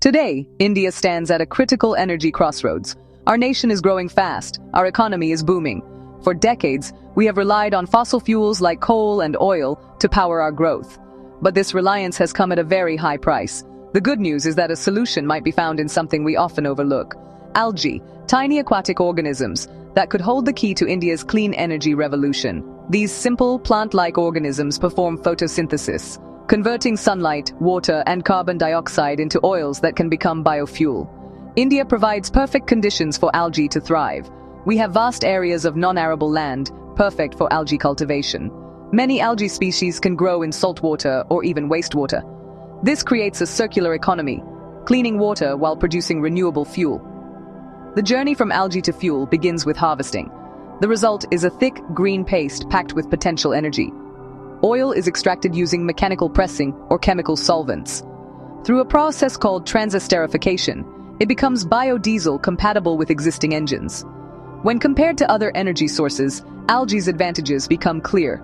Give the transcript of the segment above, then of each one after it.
Today, India stands at a critical energy crossroads. Our nation is growing fast, our economy is booming. For decades, we have relied on fossil fuels like coal and oil to power our growth. But this reliance has come at a very high price. The good news is that a solution might be found in something we often overlook: algae, tiny aquatic organisms that could hold the key to India's clean energy revolution. These simple, plant-like organisms perform photosynthesis, converting sunlight, water, and carbon dioxide into oils that can become biofuel. India provides perfect conditions for algae to thrive. We have vast areas of non-arable land, perfect for algae cultivation. Many algae species can grow in saltwater or even wastewater. This creates a circular economy, cleaning water while producing renewable fuel. The journey from algae to fuel begins with harvesting. The result is a thick, green paste packed with potential energy. Oil is extracted using mechanical pressing or chemical solvents. Through a process called transesterification, it becomes biodiesel compatible with existing engines. When compared to other energy sources, algae's advantages become clear.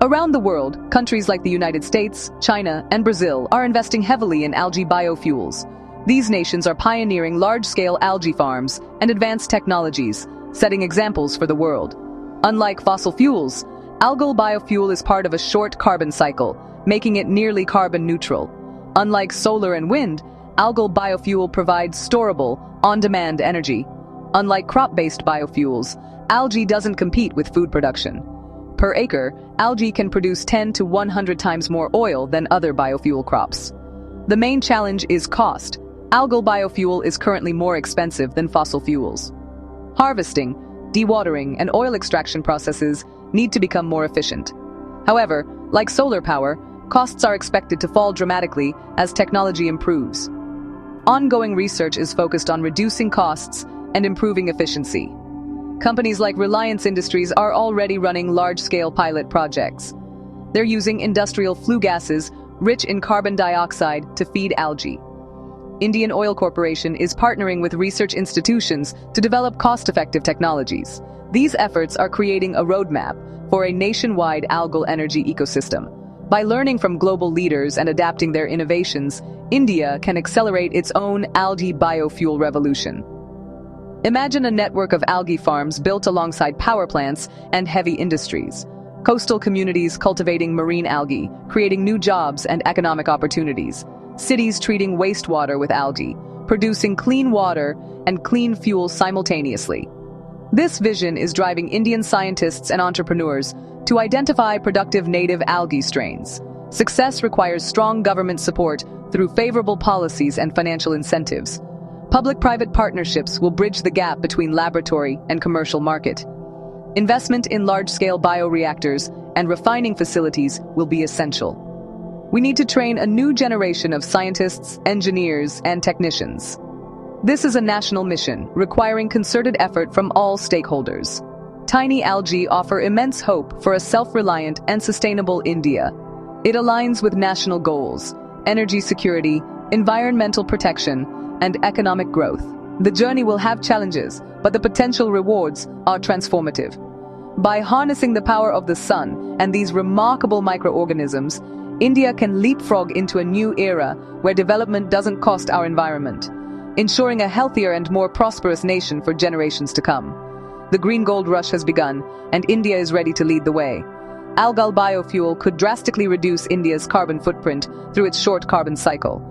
Around the world, countries like the United States, China, and Brazil are investing heavily in algae biofuels. These nations are pioneering large-scale algae farms and advanced technologies, setting examples for the world. Unlike fossil fuels, algal biofuel is part of a short carbon cycle, making it nearly carbon neutral. Unlike solar and wind, algal biofuel provides storable, on-demand energy. Unlike crop-based biofuels, algae doesn't compete with food production. Per acre, algae can produce 10 to 100 times more oil than other biofuel crops. The main challenge is cost. Algal biofuel is currently more expensive than fossil fuels. Harvesting, dewatering, and oil extraction processes need to become more efficient. However, like solar power, costs are expected to fall dramatically as technology improves. Ongoing research is focused on reducing costs and improving efficiency. Companies like Reliance Industries are already running large-scale pilot projects. They're using industrial flue gases rich in carbon dioxide to feed algae. Indian Oil Corporation is partnering with research institutions to develop cost-effective technologies. These efforts are creating a roadmap for a nationwide algal energy ecosystem. By learning from global leaders and adapting their innovations, India can accelerate its own algae biofuel revolution. Imagine a network of algae farms built alongside power plants and heavy industries. Coastal communities cultivating marine algae, creating new jobs and economic opportunities. Cities treating wastewater with algae, producing clean water and clean fuel simultaneously. This vision is driving Indian scientists and entrepreneurs to identify productive native algae strains. Success requires strong government support through favorable policies and financial incentives. Public-private partnerships will bridge the gap between laboratory and commercial market. Investment in large-scale bioreactors and refining facilities will be essential. We need to train a new generation of scientists, engineers, and technicians. This is a national mission, requiring concerted effort from all stakeholders. Tiny algae offer immense hope for a self-reliant and sustainable India. It aligns with national goals: energy security, environmental protection, and economic growth. The journey will have challenges, but the potential rewards are transformative. By harnessing the power of the sun and these remarkable microorganisms, India can leapfrog into a new era where development doesn't cost our environment, ensuring a healthier and more prosperous nation for generations to come. The green gold rush has begun, and India is ready to lead the way. Algal biofuel could drastically reduce India's carbon footprint through its short carbon cycle.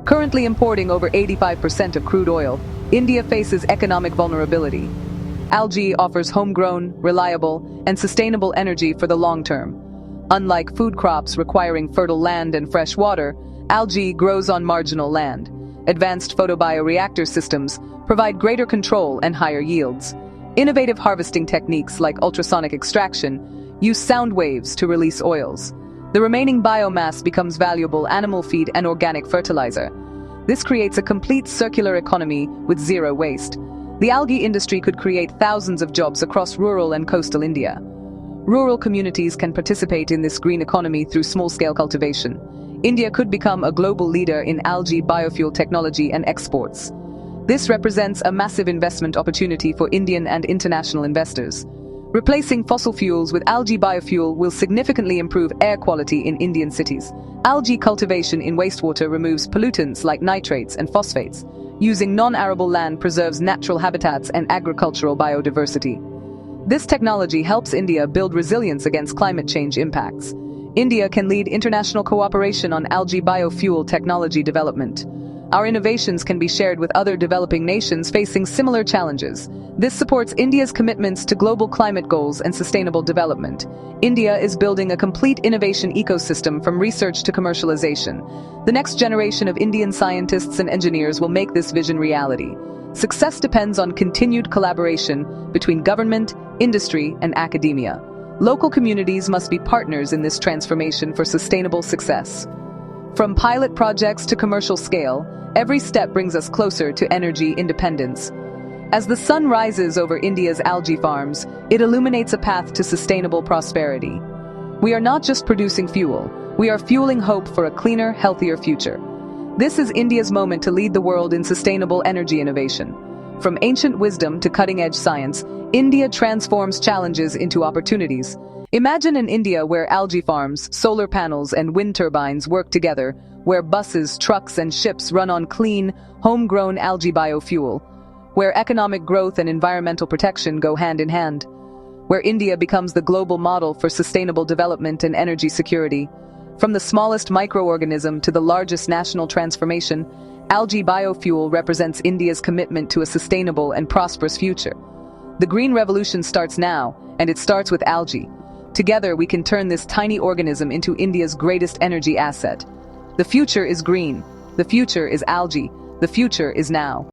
Currently importing over 85% of crude oil, India faces economic vulnerability. Algae offers homegrown, reliable, and sustainable energy for the long term. Unlike food crops requiring fertile land and fresh water, algae grows on marginal land. Advanced photobioreactor systems provide greater control and higher yields. Innovative harvesting techniques like ultrasonic extraction use sound waves to release oils. The remaining biomass becomes valuable animal feed and organic fertilizer. This creates a complete circular economy with zero waste. The algae industry could create thousands of jobs across rural and coastal India. Rural communities can participate in this green economy through small-scale cultivation. India could become a global leader in algae biofuel technology and exports. This represents a massive investment opportunity for Indian and international investors. Replacing fossil fuels with algae biofuel will significantly improve air quality in Indian cities. Algae cultivation in wastewater removes pollutants like nitrates and phosphates. Using non-arable land preserves natural habitats and agricultural biodiversity. This technology helps India build resilience against climate change impacts. India can lead international cooperation on algae biofuel technology development. Our innovations can be shared with other developing nations facing similar challenges. This supports India's commitments to global climate goals and sustainable development. India is building a complete innovation ecosystem from research to commercialization. The next generation of Indian scientists and engineers will make this vision reality. Success depends on continued collaboration between government, industry, and academia. Local communities must be partners in this transformation for sustainable success. From pilot projects to commercial scale, every step brings us closer to energy independence. As the sun rises over India's algae farms, it illuminates a path to sustainable prosperity. We are not just producing fuel, we are fueling hope for a cleaner, healthier future. This is India's moment to lead the world in sustainable energy innovation. From ancient wisdom to cutting-edge science, India transforms challenges into opportunities. Imagine an India where algae farms, solar panels, and wind turbines work together, where buses, trucks, and ships run on clean, homegrown algae biofuel, where economic growth and environmental protection go hand in hand, where India becomes the global model for sustainable development and energy security. From the smallest microorganism to the largest national transformation, algae biofuel represents India's commitment to a sustainable and prosperous future. The green revolution starts now, and it starts with algae. Together, we can turn this tiny organism into India's greatest energy asset. The future is green. The future is algae. The future is now.